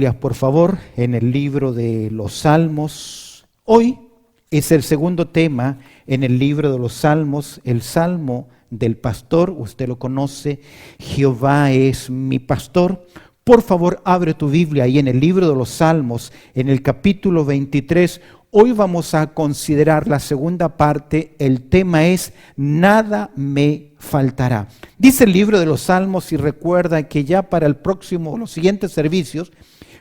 Biblias, por favor, en el libro de los Salmos. Hoy es el segundo tema en el libro de los Salmos, el Salmo del pastor. Usted lo conoce, Jehová es mi pastor. Por favor, abre tu Biblia ahí en el libro de los Salmos, en el capítulo 23. Hoy vamos a considerar la segunda parte. El tema es nada me faltará. Dice el libro de los Salmos, y recuerda que ya para el próximo, los siguientes servicios,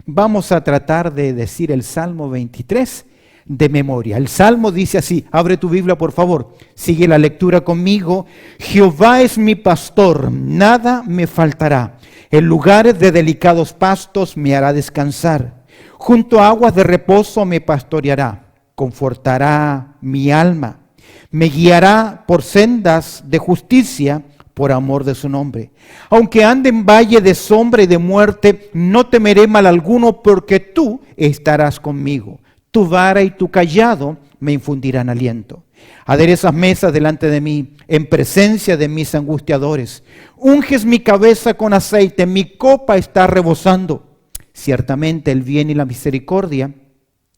vamos a tratar de decir el Salmo 23 de memoria. El Salmo dice así, abre tu Biblia por favor, sigue la lectura conmigo. Jehová es mi pastor, nada me faltará. En lugares de delicados pastos me hará descansar. Junto a aguas de reposo me pastoreará, confortará mi alma. Me guiará por sendas de justicia por amor de su nombre. Aunque ande en valle de sombra y de muerte, no temeré mal alguno, porque tú estarás conmigo. Tu vara y tu cayado me infundirán aliento. Aderezas mesas delante de mí, en presencia de mis angustiadores. Unges mi cabeza con aceite, mi copa está rebosando. Ciertamente el bien y la misericordia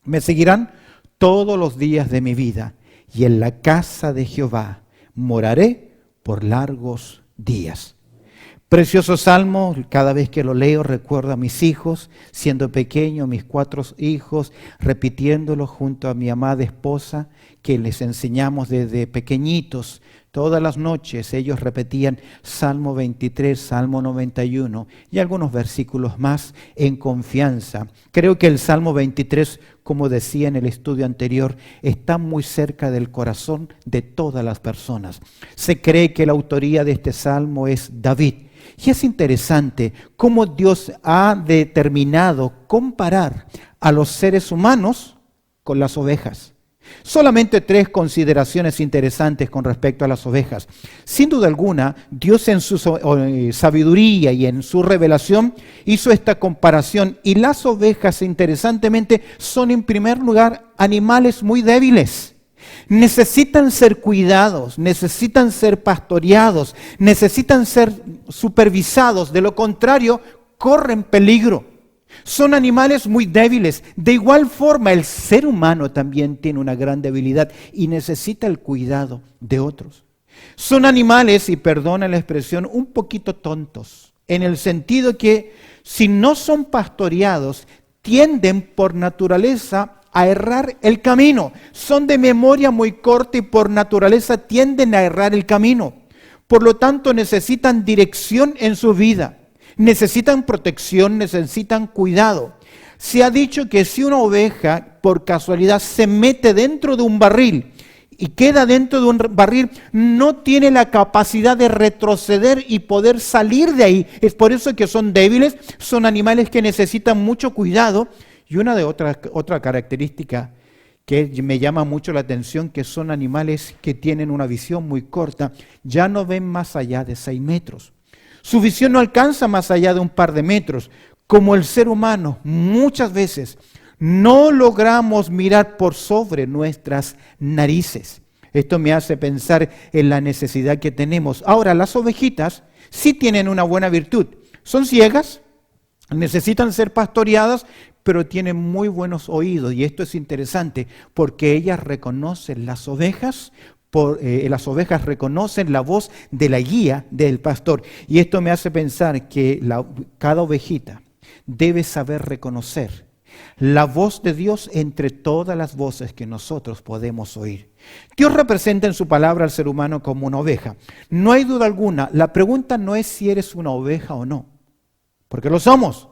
me seguirán todos los días de mi vida, y en la casa de Jehová moraré por largos días. Precioso salmo, cada vez que lo leo recuerdo a mis hijos, siendo pequeño, mis 4 hijos, repitiéndolo junto a mi amada esposa, que les enseñamos desde pequeñitos. Todas las noches ellos repetían Salmo 23, Salmo 91 y algunos versículos más en confianza. Creo que el Salmo 23, como decía en el estudio anterior, está muy cerca del corazón de todas las personas. Se cree que la autoría de este salmo es David. Y es interesante cómo Dios ha determinado comparar a los seres humanos con las ovejas. Solamente 3 consideraciones interesantes con respecto a las ovejas. Sin duda alguna, Dios en su sabiduría y en su revelación hizo esta comparación. Y las ovejas, interesantemente, son en primer lugar animales muy débiles. Necesitan ser cuidados, necesitan ser pastoreados, necesitan ser supervisados. De lo contrario, corren peligro. Son animales muy débiles. De igual forma, el ser humano también tiene una gran debilidad y necesita el cuidado de otros. Son animales, y perdona la expresión, un poquito tontos, en el sentido que si no son pastoreados, tienden por naturaleza a errar el camino. Son de memoria muy corta y por naturaleza tienden a errar el camino. Por lo tanto, necesitan dirección en su vida. Necesitan protección, necesitan cuidado. Se ha dicho que si una oveja por casualidad se mete dentro de un barril y queda dentro de un barril, no tiene la capacidad de retroceder y poder salir de ahí. Es por eso que son débiles, son animales que necesitan mucho cuidado. Y otra característica que me llama mucho la atención, que son animales que tienen una visión muy corta, ya no ven más allá de 6 metros. Su visión no alcanza más allá de un par de metros. Como el ser humano, muchas veces no logramos mirar por sobre nuestras narices. Esto me hace pensar en la necesidad que tenemos. Ahora, las ovejitas sí tienen una buena virtud. Son ciegas, necesitan ser pastoreadas, pero tienen muy buenos oídos. Y esto es interesante porque ellas reconocen las ovejas. Las ovejas reconocen la voz de la guía del pastor. Y esto me hace pensar que cada ovejita debe saber reconocer la voz de Dios entre todas las voces que nosotros podemos oír. Dios representa en su palabra al ser humano como una oveja. No hay duda alguna. La pregunta no es si eres una oveja o no, porque lo somos.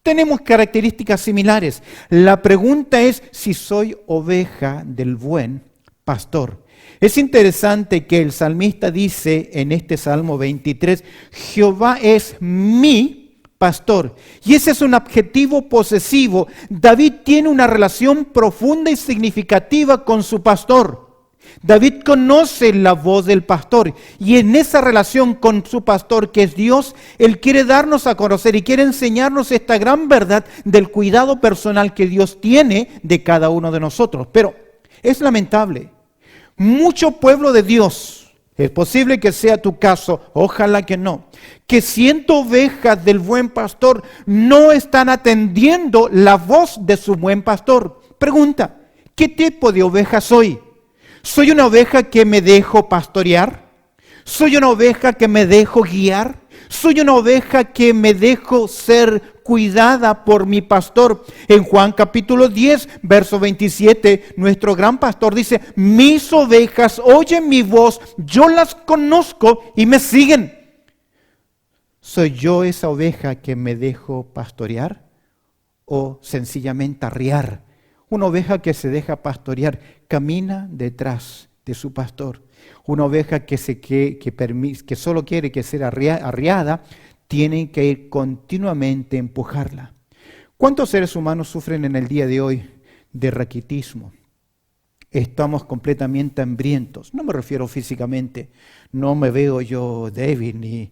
Tenemos características similares. La pregunta es si soy oveja del buen pastor. Es interesante que el salmista dice en este Salmo 23, Jehová es mi pastor. Y ese es un adjetivo posesivo. David tiene una relación profunda y significativa con su pastor. David conoce la voz del pastor y en esa relación con su pastor, que es Dios, Él quiere darnos a conocer y quiere enseñarnos esta gran verdad del cuidado personal que Dios tiene de cada uno de nosotros. Pero es lamentable. Mucho pueblo de Dios Es posible que sea tu caso, ojalá que no. Que 100 ovejas del buen pastor no están atendiendo la voz de su buen pastor. Pregunta, ¿qué tipo de oveja soy? ¿Soy una oveja que me dejo pastorear? ¿Soy una oveja que me dejo guiar? ¿Soy una oveja que me dejo ser cuidada por mi pastor? En Juan capítulo 10, verso 27, nuestro gran pastor dice, mis ovejas oyen mi voz, yo las conozco y me siguen. ¿Soy yo esa oveja que me dejo pastorear o sencillamente arriar? Una oveja que se deja pastorear camina detrás de su pastor. Una oveja que solo quiere que sea arriada, tiene que ir continuamente a empujarla. ¿Cuántos seres humanos sufren en el día de hoy de raquitismo? Estamos completamente hambrientos. No me refiero físicamente, no me veo yo débil ni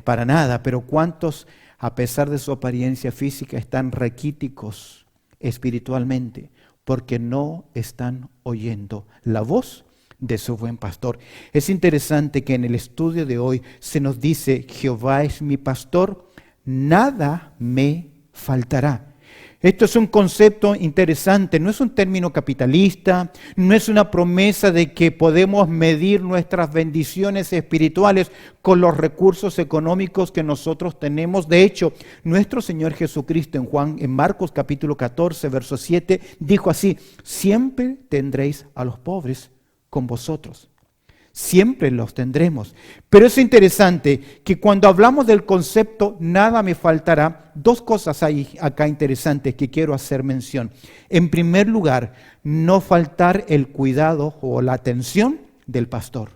para nada, pero ¿cuántos, a pesar de su apariencia física, están raquíticos espiritualmente? Porque no están oyendo la voz de su buen pastor. Es interesante que en el estudio de hoy se nos dice, Jehová es mi pastor, nada me faltará. Esto es un concepto interesante, no es un término capitalista, no es una promesa de que podemos medir nuestras bendiciones espirituales con los recursos económicos que nosotros tenemos. De hecho, nuestro Señor Jesucristo en Marcos capítulo 14, verso 7, dijo así, siempre tendréis a los pobres con vosotros. Siempre los tendremos. Pero es interesante que cuando hablamos del concepto nada me faltará, dos cosas hay acá interesantes que quiero hacer mención. En primer lugar, no faltar el cuidado o la atención del pastor.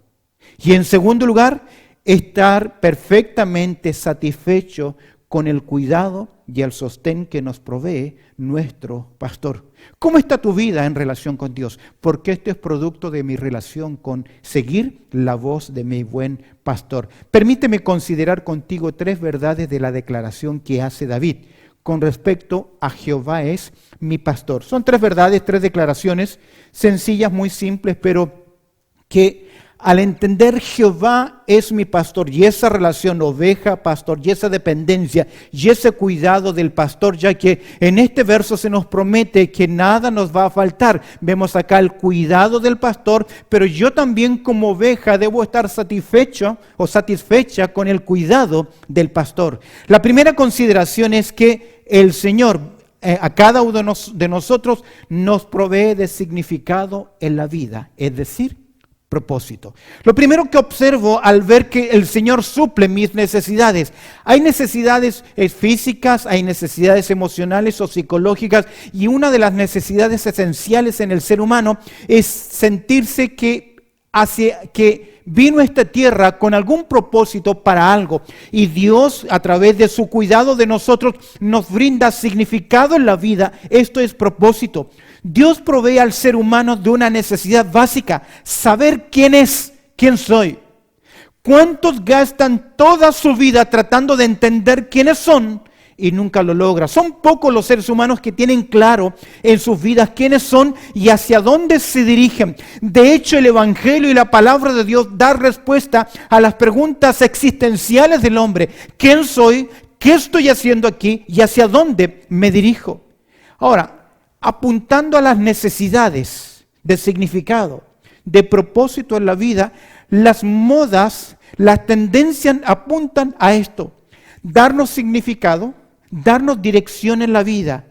Y en segundo lugar, estar perfectamente satisfecho con el cuidado y el sostén que nos provee nuestro pastor. ¿Cómo está tu vida en relación con Dios? Porque esto es producto de mi relación con seguir la voz de mi buen pastor. Permíteme considerar contigo 3 verdades de la declaración que hace David con respecto a Jehová es mi pastor. Son 3 verdades, 3 declaraciones sencillas, muy simples, pero que al entender Jehová es mi pastor y esa relación oveja-pastor y esa dependencia y ese cuidado del pastor, ya que en este verso se nos promete que nada nos va a faltar. Vemos acá el cuidado del pastor, pero yo también como oveja debo estar satisfecho o satisfecha con el cuidado del pastor. La primera consideración es que el Señor a cada uno de nosotros nos provee de significado en la vida, es decir, propósito. Lo primero que observo al ver que el Señor suple mis necesidades, hay necesidades físicas, hay necesidades emocionales o psicológicas, y una de las necesidades esenciales en el ser humano es sentirse que vino a esta tierra con algún propósito para algo, y Dios a través de su cuidado de nosotros nos brinda significado en la vida. Esto es propósito. Dios provee al ser humano de una necesidad básica, saber quién soy. ¿Cuántos gastan toda su vida tratando de entender quiénes son y nunca lo logran? Son pocos los seres humanos que tienen claro en sus vidas quiénes son y hacia dónde se dirigen. De hecho, el Evangelio y la palabra de Dios da respuesta a las preguntas existenciales del hombre. ¿Quién soy? ¿Qué estoy haciendo aquí? ¿Y hacia dónde me dirijo? Ahora, apuntando a las necesidades de significado, de propósito en la vida, las modas, las tendencias apuntan a esto: darnos significado, darnos dirección en la vida.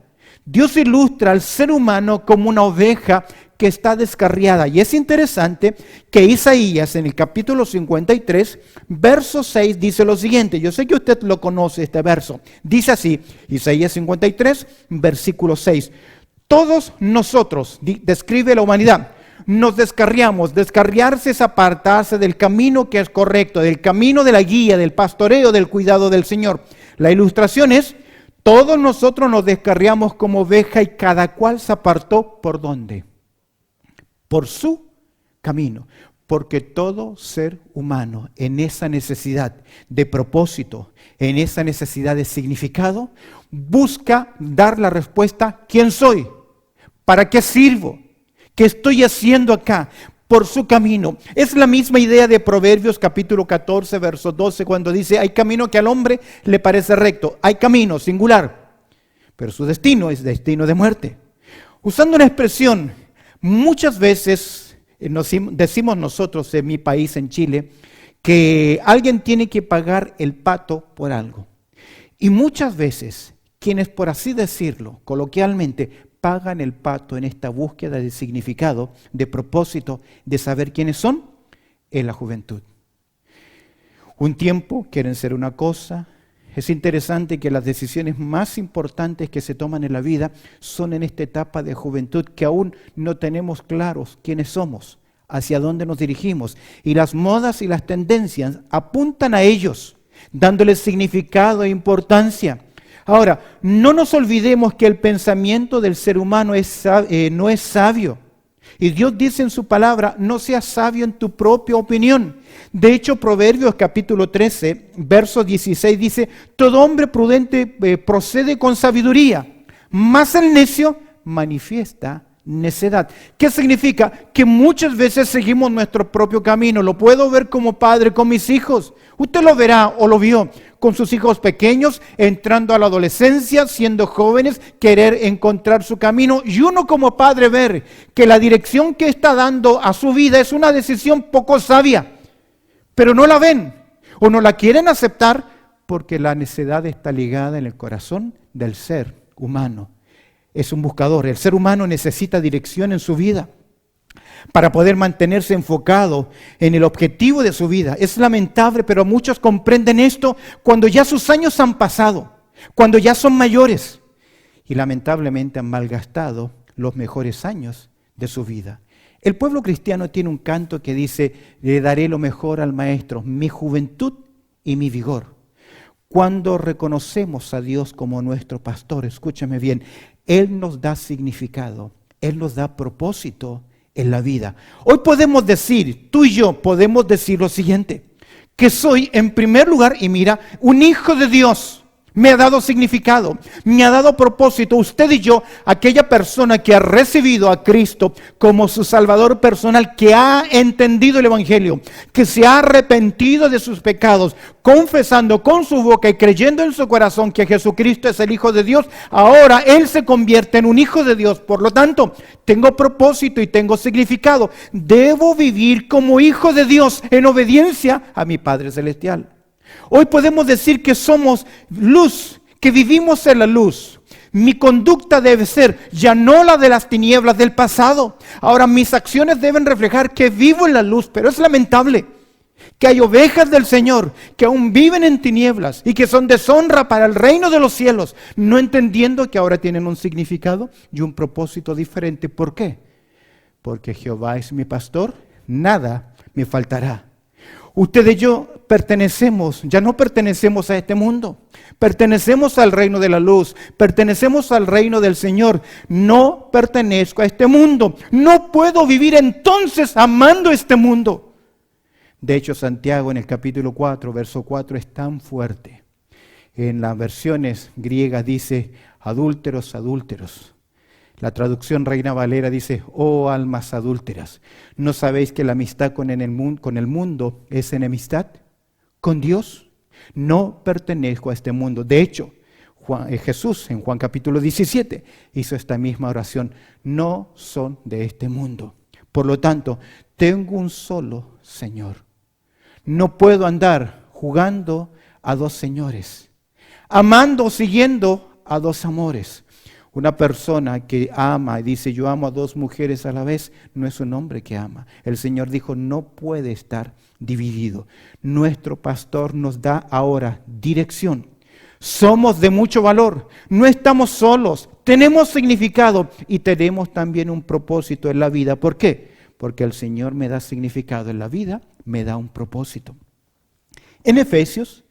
Dios ilustra al ser humano como una oveja que está descarriada. Y es interesante que Isaías en el capítulo 53, verso 6 dice lo siguiente. Yo sé que usted lo conoce este verso. Dice así, Isaías 53, versículo 6. Todos nosotros, describe la humanidad, nos descarriamos. Descarriarse es apartarse del camino que es correcto, del camino de la guía, del pastoreo, del cuidado del Señor. La ilustración es, todos nosotros nos descarriamos como oveja y cada cual se apartó, ¿por dónde? Por su camino. Porque todo ser humano en esa necesidad de propósito, en esa necesidad de significado, busca dar la respuesta: ¿quién soy? ¿Para qué sirvo? ¿Qué estoy haciendo acá? por su camino. Es la misma idea de Proverbios capítulo 14, verso 12, cuando dice, hay camino que al hombre le parece recto. Hay camino singular, pero su destino es destino de muerte. Usando una expresión, muchas veces decimos nosotros en mi país, en Chile, que alguien tiene que pagar el pato por algo. Y muchas veces, quienes por así decirlo, coloquialmente, pagan el pato en esta búsqueda de significado, de propósito, de saber quiénes son, es la juventud. Un tiempo quieren ser una cosa. Es interesante que las decisiones más importantes que se toman en la vida son en esta etapa de juventud, que aún no tenemos claros quiénes somos, hacia dónde nos dirigimos. Y las modas y las tendencias apuntan a ellos, dándoles significado e importancia. Ahora, no nos olvidemos que el pensamiento del ser humano no es sabio. Y Dios dice en su palabra, no seas sabio en tu propia opinión. De hecho, Proverbios capítulo 13, verso 16 dice, todo hombre prudente procede con sabiduría, mas el necio manifiesta necedad. ¿Qué significa? Que muchas veces seguimos nuestro propio camino. Lo puedo ver como padre con mis hijos. Usted lo verá o lo vio con sus hijos pequeños, entrando a la adolescencia, siendo jóvenes, querer encontrar su camino. Y uno como padre ver que la dirección que está dando a su vida es una decisión poco sabia. Pero no la ven o no la quieren aceptar porque la necedad está ligada en el corazón del ser humano. Es un buscador. El ser humano necesita dirección en su vida para poder mantenerse enfocado en el objetivo de su vida. Es lamentable, pero muchos comprenden esto cuando ya sus años han pasado, cuando ya son mayores y lamentablemente han malgastado los mejores años de su vida. El pueblo cristiano tiene un canto que dice, le daré lo mejor al maestro, mi juventud y mi vigor. Cuando reconocemos a Dios como nuestro pastor, escúchame bien, Él nos da significado, Él nos da propósito en la vida. Hoy podemos decir, tú y yo podemos decir lo siguiente, que soy en primer lugar, y mira, un hijo de Dios. Me ha dado significado, me ha dado propósito. Usted y yo, aquella persona que ha recibido a Cristo como su Salvador personal, que ha entendido el Evangelio, que se ha arrepentido de sus pecados, confesando con su boca y creyendo en su corazón que Jesucristo es el Hijo de Dios, ahora Él se convierte en un Hijo de Dios. Por lo tanto, tengo propósito y tengo significado. Debo vivir como Hijo de Dios en obediencia a mi Padre Celestial. Hoy podemos decir que somos luz, que vivimos en la luz. Mi conducta debe ser ya no la de las tinieblas del pasado. Ahora mis acciones deben reflejar que vivo en la luz, pero es lamentable que hay ovejas del Señor que aún viven en tinieblas y que son deshonra para el reino de los cielos, no entendiendo que ahora tienen un significado y un propósito diferente. ¿Por qué? Porque Jehová es mi pastor, nada me faltará. Usted y yo ya no pertenecemos a este mundo, pertenecemos al reino de la luz, pertenecemos al reino del Señor. No pertenezco a este mundo, no puedo vivir entonces amando este mundo. De hecho, Santiago en el capítulo 4, verso 4 es tan fuerte. En las versiones griegas dice, adúlteros, adúlteros. La traducción Reina Valera dice, oh almas adúlteras, ¿no sabéis que la amistad con el mundo es enemistad? ¿Con Dios? No pertenezco a este mundo. De hecho, Jesús en Juan capítulo 17 hizo esta misma oración, no son de este mundo. Por lo tanto, tengo un solo Señor. No puedo andar jugando a dos señores, amando o siguiendo a dos amores. Una persona que ama y dice yo amo a dos mujeres a la vez, no es un hombre que ama. El Señor dijo no puede estar dividido. Nuestro pastor nos da ahora dirección. Somos de mucho valor, no estamos solos, tenemos significado y tenemos también un propósito en la vida. ¿Por qué? Porque el Señor me da significado en la vida, me da un propósito. En Efesios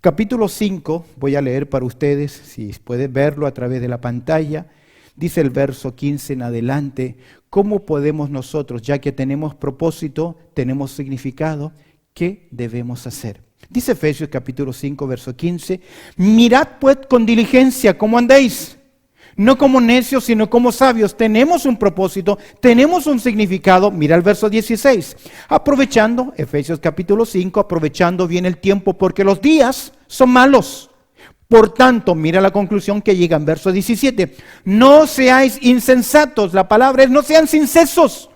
capítulo 5, voy a leer para ustedes, si pueden verlo a través de la pantalla, dice el verso 15 en adelante, ¿cómo podemos nosotros, ya que tenemos propósito, tenemos significado, qué debemos hacer? Dice Efesios capítulo 5, verso 15, mirad pues con diligencia cómo andéis, No como necios, sino como sabios. Tenemos un propósito, tenemos un significado. Mira el verso 16. Aprovechando, Efesios capítulo 5, aprovechando bien el tiempo porque los días son malos. Por tanto, mira la conclusión que llega en verso 17. No seáis insensatos. La palabra es no sean insensatos.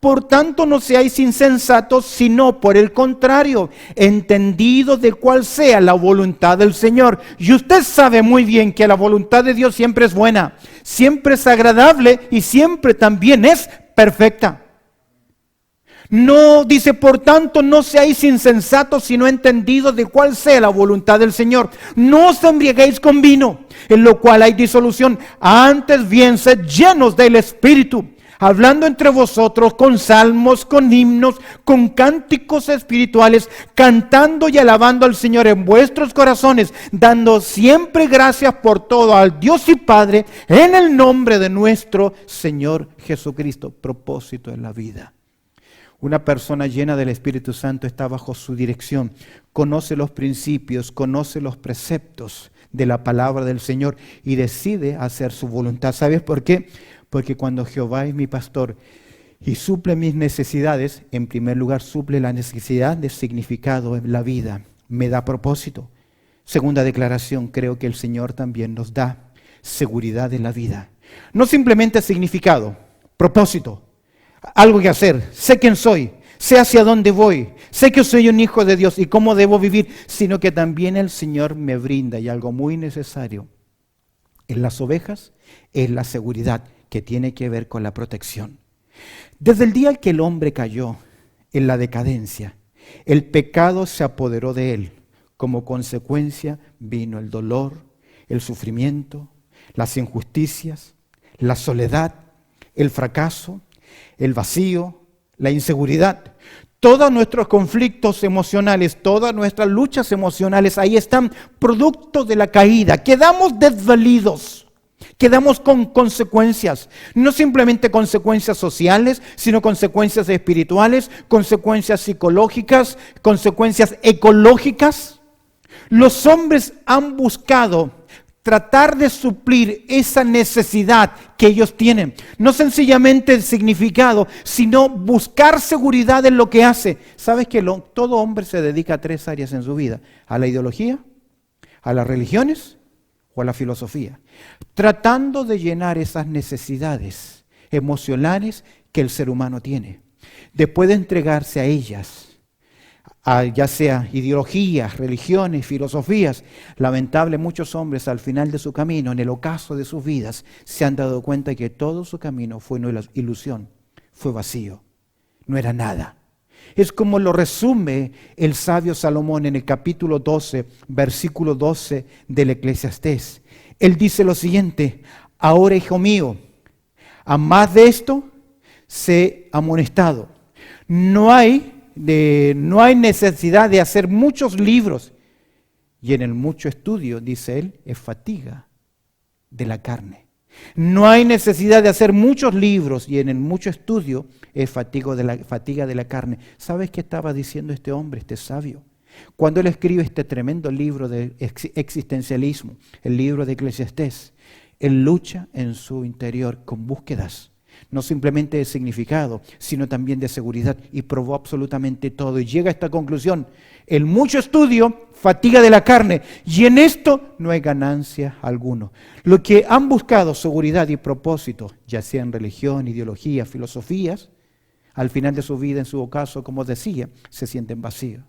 Por tanto, no seáis insensatos, sino por el contrario, entendidos de cuál sea la voluntad del Señor. Y usted sabe muy bien que la voluntad de Dios siempre es buena, siempre es agradable y siempre también es perfecta. No dice, por tanto, no seáis insensatos, sino entendidos de cuál sea la voluntad del Señor. No os embriaguéis con vino, en lo cual hay disolución. Antes bien, sed llenos del Espíritu, hablando entre vosotros con salmos, con himnos, con cánticos espirituales, cantando y alabando al Señor en vuestros corazones, dando siempre gracias por todo al Dios y Padre, en el nombre de nuestro Señor Jesucristo. Propósito en la vida. Una persona llena del Espíritu Santo está bajo su dirección, conoce los principios, conoce los preceptos de la palabra del Señor y decide hacer su voluntad. ¿Sabes por qué? Porque cuando Jehová es mi pastor y suple mis necesidades, en primer lugar suple la necesidad de significado en la vida, me da propósito. Segunda declaración, creo que el Señor también nos da seguridad en la vida. No simplemente significado, propósito, algo que hacer, sé quién soy, sé hacia dónde voy, sé que soy un hijo de Dios y cómo debo vivir, sino que también el Señor me brinda, y algo muy necesario en las ovejas, es la seguridad que tiene que ver con la protección. Desde el día que el hombre cayó en la decadencia, el pecado se apoderó de él. Como consecuencia vino el dolor, el sufrimiento, las injusticias, la soledad, el fracaso, el vacío, la inseguridad. Todos nuestros conflictos emocionales, todas nuestras luchas emocionales, ahí están, producto de la caída. Quedamos desvalidos, quedamos con consecuencias, no simplemente consecuencias sociales, sino consecuencias espirituales, consecuencias psicológicas, consecuencias ecológicas. Los hombres han buscado tratar de suplir esa necesidad que ellos tienen. No sencillamente el significado, sino buscar seguridad en lo que hace. ¿Sabes que todo hombre se dedica a 3 áreas en su vida? A la ideología, a las religiones o a la filosofía. Tratando de llenar esas necesidades emocionales que el ser humano tiene. Después de entregarse a ellas, ya sea ideologías, religiones, filosofías, lamentable muchos hombres al final de su camino, en el ocaso de sus vidas, se han dado cuenta que todo su camino fue una ilusión, fue vacío, no era nada. Es como lo resume el sabio Salomón en el capítulo 12, versículo 12 del Eclesiastés. Él dice lo siguiente: ahora, hijo mío, a más de esto, sé amonestado. No hay necesidad de hacer muchos libros, y en el mucho estudio, dice él, es fatiga de la carne. No hay necesidad de hacer muchos libros, y en el mucho estudio es fatiga de la carne. ¿Sabes qué estaba diciendo este hombre, este sabio? Cuando él escribe este tremendo libro de existencialismo, el libro de Eclesiastés, él lucha en su interior con búsquedas. No simplemente de significado, sino también de seguridad, y probó absolutamente todo y llega a esta conclusión: el mucho estudio fatiga de la carne, y en esto no hay ganancia alguno. Lo que han buscado seguridad y propósito, ya sea en religión, ideología, filosofías, al final de su vida, en su caso, como decía, se sienten vacíos.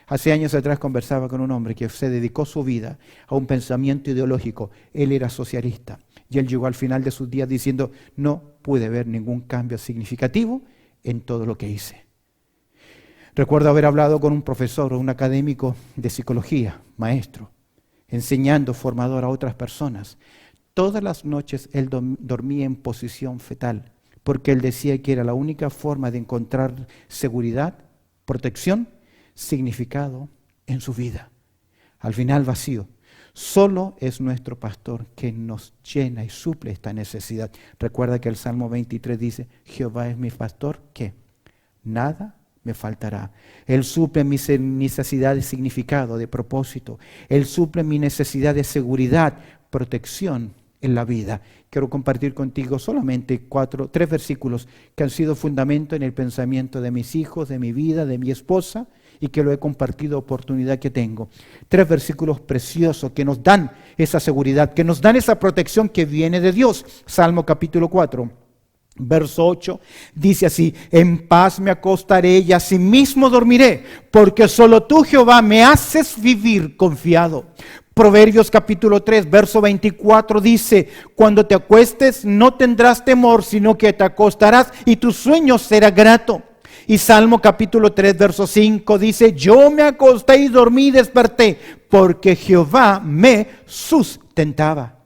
Hace años atrás conversaba con un hombre que se dedicó su vida a un pensamiento ideológico. Él era socialista. Y él llegó al final de sus días diciendo: no pude ver ningún cambio significativo en todo lo que hice. Recuerdo haber hablado con un profesor o un académico de psicología, maestro, enseñando, formador a otras personas. Todas las noches él dormía en posición fetal, porque él decía que era la única forma de encontrar seguridad, protección, significado en su vida. Al final vacío. Solo es nuestro pastor que nos llena y suple esta necesidad. Recuerda que el Salmo 23 dice: Jehová es mi pastor, ¿qué? Nada me faltará. Él suple mi necesidad de significado, de propósito. Él suple mi necesidad de seguridad, protección en la vida. Quiero compartir contigo solamente tres versículos que han sido fundamento en el pensamiento de mis hijos, de mi vida, de mi esposa, y que lo he compartido oportunidad que tengo. 3 versículos preciosos que nos dan esa seguridad, que nos dan esa protección que viene de Dios. Salmo capítulo 4, verso 8, dice así: en paz me acostaré y asimismo dormiré, porque solo tú, Jehová, me haces vivir confiado. Proverbios capítulo 3, verso 24 dice: cuando te acuestes no tendrás temor, sino que te acostarás y tu sueño será grato. Y Salmo capítulo 3, verso 5 dice: yo me acosté y dormí y desperté, porque Jehová me sustentaba.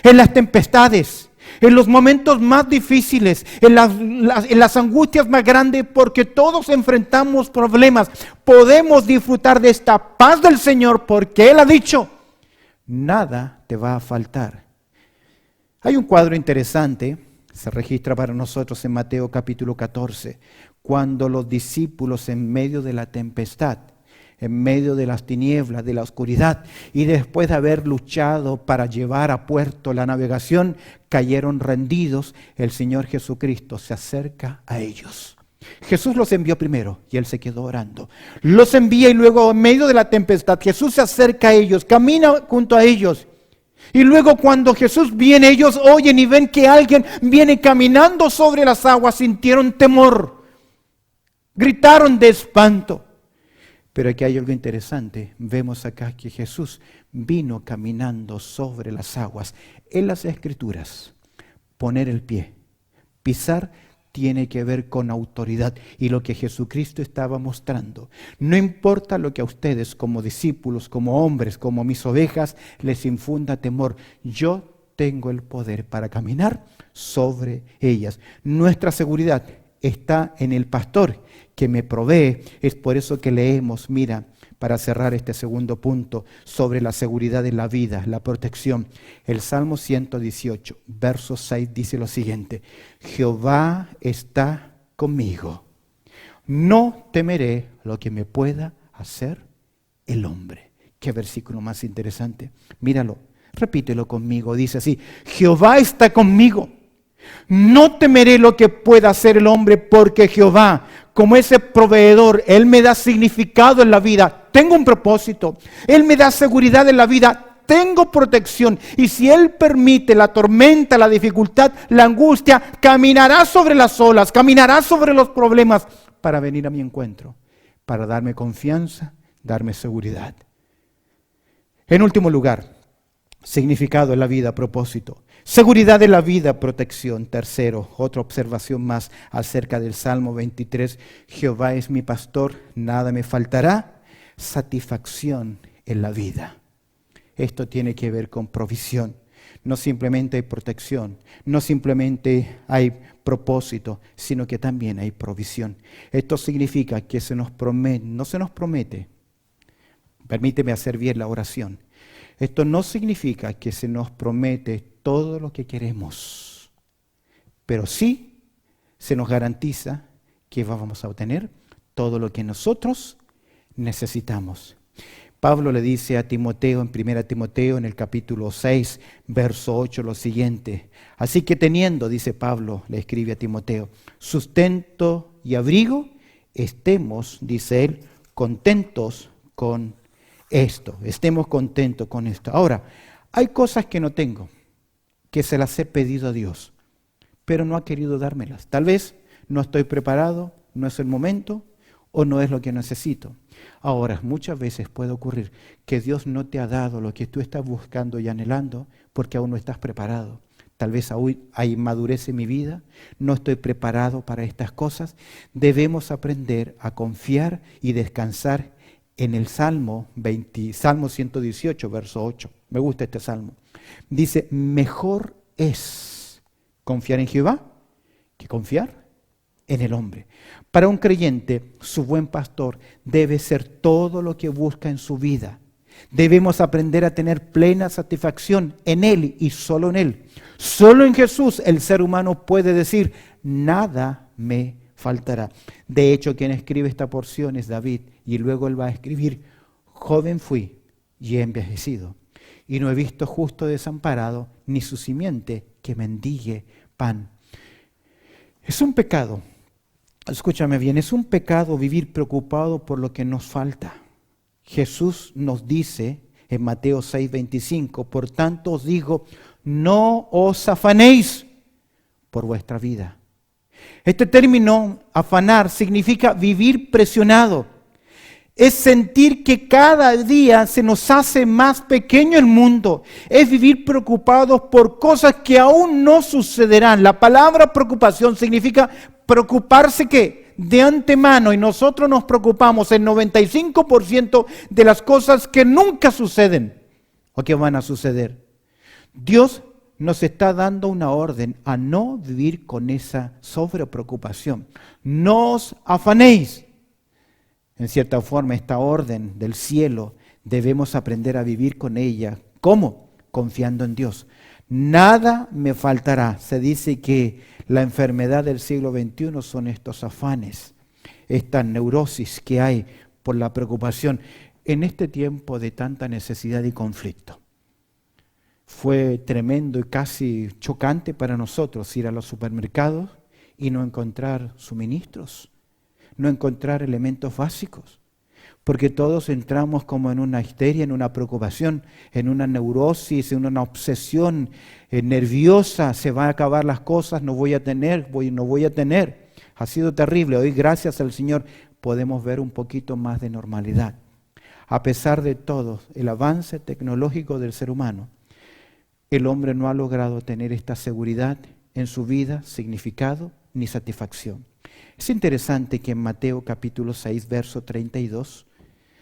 En las tempestades, en los momentos más difíciles, en las angustias más grandes, porque todos enfrentamos problemas, podemos disfrutar de esta paz del Señor, porque Él ha dicho: nada te va a faltar. Hay un cuadro interesante, se registra para nosotros en Mateo capítulo 14, cuando los discípulos en medio de la tempestad, en medio de las tinieblas, de la oscuridad, y después de haber luchado para llevar a puerto la navegación, cayeron rendidos, el Señor Jesucristo se acerca a ellos. Jesús los envió primero y Él se quedó orando. Los envía y luego en medio de la tempestad Jesús se acerca a ellos, camina junto a ellos. Y luego cuando Jesús viene, ellos oyen y ven que alguien viene caminando sobre las aguas, sintieron temor, gritaron de espanto. Pero aquí hay algo interesante. Vemos acá que Jesús vino caminando sobre las aguas. En las Escrituras, poner el pie, pisar, tiene que ver con autoridad, y lo que Jesucristo estaba mostrando. No importa lo que a ustedes como discípulos, como hombres, como mis ovejas, les infunda temor. Yo tengo el poder para caminar sobre ellas. Nuestra seguridad está en el pastor que me provee. Es por eso que leemos, mira, para cerrar este segundo punto, sobre la seguridad de la vida, la protección. El Salmo 118, verso 6 dice lo siguiente: Jehová está conmigo, no temeré lo que me pueda hacer el hombre. Qué versículo más interesante. Míralo, repítelo conmigo, dice así: Jehová está conmigo, no temeré lo que pueda hacer el hombre, porque Jehová, como ese proveedor, Él me da significado en la vida. Tengo un propósito. Él me da seguridad en la vida. Tengo protección. Y si Él permite la tormenta, la dificultad, la angustia, caminará sobre las olas, caminará sobre los problemas para venir a mi encuentro, para darme confianza, darme seguridad. En último lugar, significado en la vida, propósito. Seguridad de la vida, protección. Tercero, otra observación más acerca del Salmo 23. Jehová es mi pastor, nada me faltará. Satisfacción en la vida. Esto tiene que ver con provisión. No simplemente hay protección, no simplemente hay propósito, sino que también hay provisión. Esto significa que no se nos promete, permíteme hacer bien la oración. Esto no significa que se nos promete todo lo que queremos, pero sí se nos garantiza que vamos a obtener todo lo que nosotros necesitamos. Pablo le dice a Timoteo en 1 Timoteo en el capítulo 6, verso 8 lo siguiente: así que teniendo, dice Pablo, le escribe a Timoteo, sustento y abrigo, estemos, dice él, contentos con esto. Estemos contentos con esto. Ahora, hay cosas que no tengo, que se las he pedido a Dios, pero no ha querido dármelas. Tal vez no estoy preparado, no es el momento o no es lo que necesito. Ahora, muchas veces puede ocurrir que Dios no te ha dado lo que tú estás buscando y anhelando porque aún no estás preparado. Tal vez aún hay inmadurez en mi vida, no estoy preparado para estas cosas. Debemos aprender a confiar y descansar en el Salmo 118, verso 8. Me gusta este salmo. Dice: mejor es confiar en Jehová que confiar en el hombre. Para un creyente, su buen pastor debe ser todo lo que busca en su vida. Debemos aprender a tener plena satisfacción en Él y solo en Él. Solo en Jesús el ser humano puede decir: nada me faltará. De hecho, quien escribe esta porción es David, y luego él va a escribir: joven fui y he envejecido, y no he visto justo desamparado, ni su simiente que mendigue pan. Es un pecado, escúchame bien, es un pecado vivir preocupado por lo que nos falta. Jesús nos dice en Mateo 6:25, por tanto os digo, no os afanéis por vuestra vida. Este término, afanar, significa vivir presionado. Es sentir que cada día se nos hace más pequeño el mundo. Es vivir preocupados por cosas que aún no sucederán. La palabra preocupación significa preocuparse que de antemano, y nosotros nos preocupamos el 95% de las cosas que nunca suceden o que van a suceder. Dios nos está dando una orden a no vivir con esa sobrepreocupación. No os afanéis. En cierta forma, esta orden del cielo debemos aprender a vivir con ella. ¿Cómo? Confiando en Dios. Nada me faltará. Se dice que la enfermedad del siglo XXI son estos afanes, esta neurosis que hay por la preocupación en este tiempo de tanta necesidad y conflicto. Fue tremendo y casi chocante para nosotros ir a los supermercados y no encontrar suministros, no encontrar elementos básicos, porque todos entramos como en una histeria, en una preocupación, en una neurosis, en una obsesión nerviosa. Se van a acabar las cosas, no voy a tener. Ha sido terrible. Hoy, gracias al Señor, podemos ver un poquito más de normalidad. A pesar de todo el avance tecnológico del ser humano, el hombre no ha logrado tener esta seguridad en su vida, significado ni satisfacción. Es interesante que en Mateo capítulo 6, verso 32,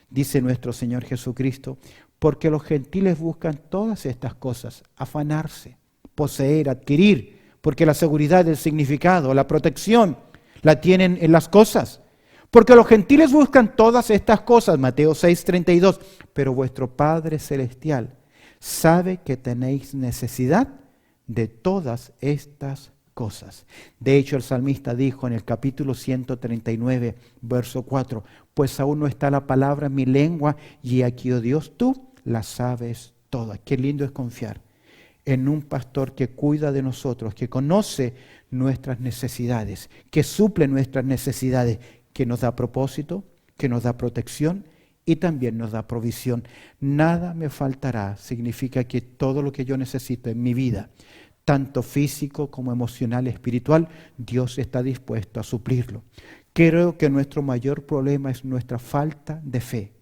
dice nuestro Señor Jesucristo, porque los gentiles buscan todas estas cosas, afanarse, poseer, adquirir, porque la seguridad, el significado, la protección, la tienen en las cosas. Porque los gentiles buscan todas estas cosas, Mateo 6, 32, pero vuestro Padre Celestial sabe que tenéis necesidad de todas estas cosas. De hecho, el salmista dijo en el capítulo 139, verso 4, pues aún no está la palabra en mi lengua, y aquí, oh Dios, tú la sabes toda. Qué lindo es confiar en un pastor que cuida de nosotros, que conoce nuestras necesidades, que suple nuestras necesidades, que nos da propósito, que nos da protección y también nos da provisión. Nada me faltará significa que todo lo que yo necesito en mi vida, tanto físico como emocional, espiritual, Dios está dispuesto a suplirlo. Creo que nuestro mayor problema es nuestra falta de fe.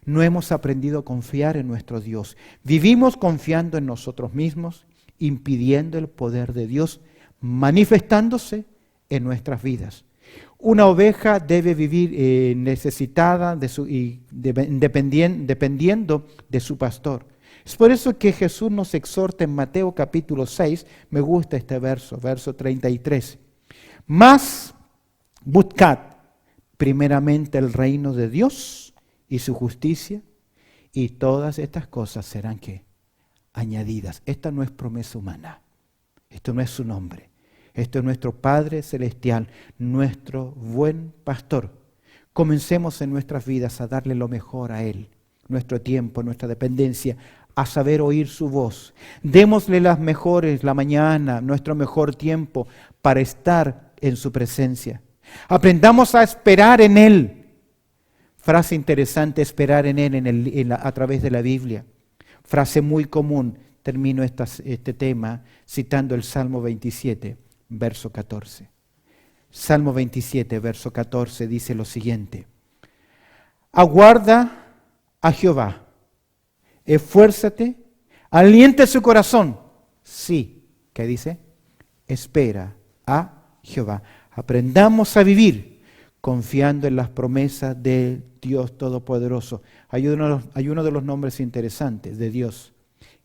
No hemos aprendido a confiar en nuestro Dios. Vivimos confiando en nosotros mismos, impidiendo el poder de Dios manifestándose en nuestras vidas. Una oveja debe vivir necesitada dependiendo de su pastor. Es por eso que Jesús nos exhorta en Mateo capítulo 6, me gusta este verso, verso 33. Mas buscad primeramente el reino de Dios y su justicia, y todas estas cosas serán ¿qué? Añadidas. Esta no es promesa humana, esto no es su nombre. Esto es nuestro Padre Celestial, nuestro buen pastor. Comencemos en nuestras vidas a darle lo mejor a Él, nuestro tiempo, nuestra dependencia, a saber oír su voz. Démosle las mejores, la mañana, nuestro mejor tiempo para estar en su presencia. Aprendamos a esperar en Él. Frase interesante, esperar en Él a través de la Biblia. Frase muy común, termino este tema citando el Salmo 27. Verso 14. Salmo 27, verso 14 dice lo siguiente. Aguarda a Jehová, esfuérzate, aliente su corazón. Sí, ¿qué dice? Espera a Jehová. Aprendamos a vivir confiando en las promesas de Dios Todopoderoso. Hay uno de los nombres interesantes de Dios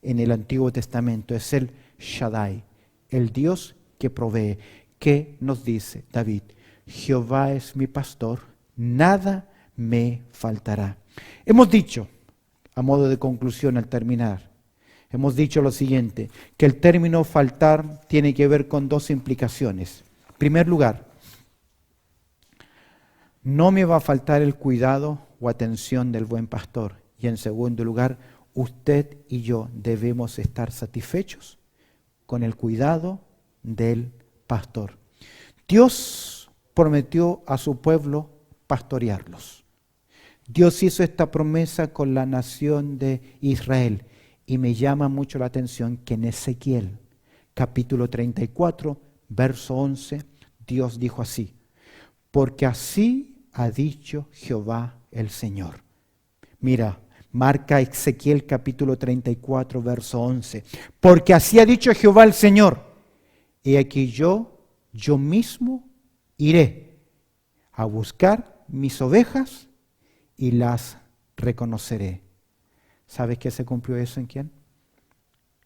en el Antiguo Testamento, es el Shaddai, el Dios que provee. ¿Qué nos dice David? Jehová es mi pastor, nada me faltará. Hemos dicho, a modo de conclusión al terminar, hemos dicho lo siguiente, que el término faltar tiene que ver con dos implicaciones. En primer lugar, no me va a faltar el cuidado o atención del buen pastor. Y en segundo lugar, usted y yo debemos estar satisfechos con el cuidado del pastor. Dios prometió a su pueblo pastorearlos. Dios hizo esta promesa con la nación de Israel. Y me llama mucho la atención que en Ezequiel, capítulo 34, verso 11, Dios dijo así: porque así ha dicho Jehová el Señor. Mira, marca Ezequiel capítulo 34, verso 11. Porque así ha dicho Jehová el Señor: he aquí yo mismo iré a buscar mis ovejas y las reconoceré. ¿Sabes qué se cumplió eso en quién?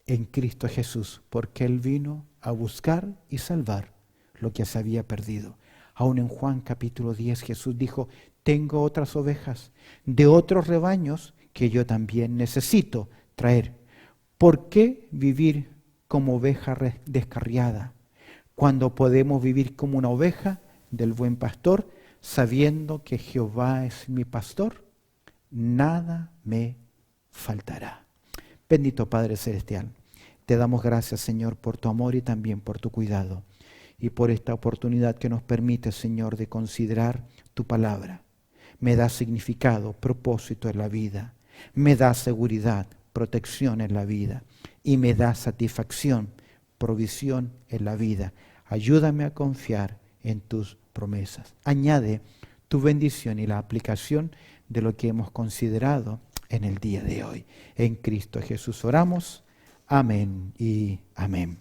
En Cristo Jesús, porque Él vino a buscar y salvar lo que se había perdido. Aún en Juan capítulo 10 Jesús dijo: tengo otras ovejas de otros rebaños que yo también necesito traer. ¿Por qué vivir como oveja descarriada cuando podemos vivir como una oveja del buen pastor, sabiendo que Jehová es mi pastor? Nada me faltará. Bendito Padre Celestial, te damos gracias, Señor, por tu amor y también por tu cuidado y por esta oportunidad que nos permite, Señor, de considerar tu palabra. Me da significado, propósito en la vida, me da seguridad, protección en la vida y me da satisfacción, provisión en la vida. Ayúdame a confiar en tus promesas. Añade tu bendición y la aplicación de lo que hemos considerado en el día de hoy. En Cristo Jesús oramos. Amén y amén.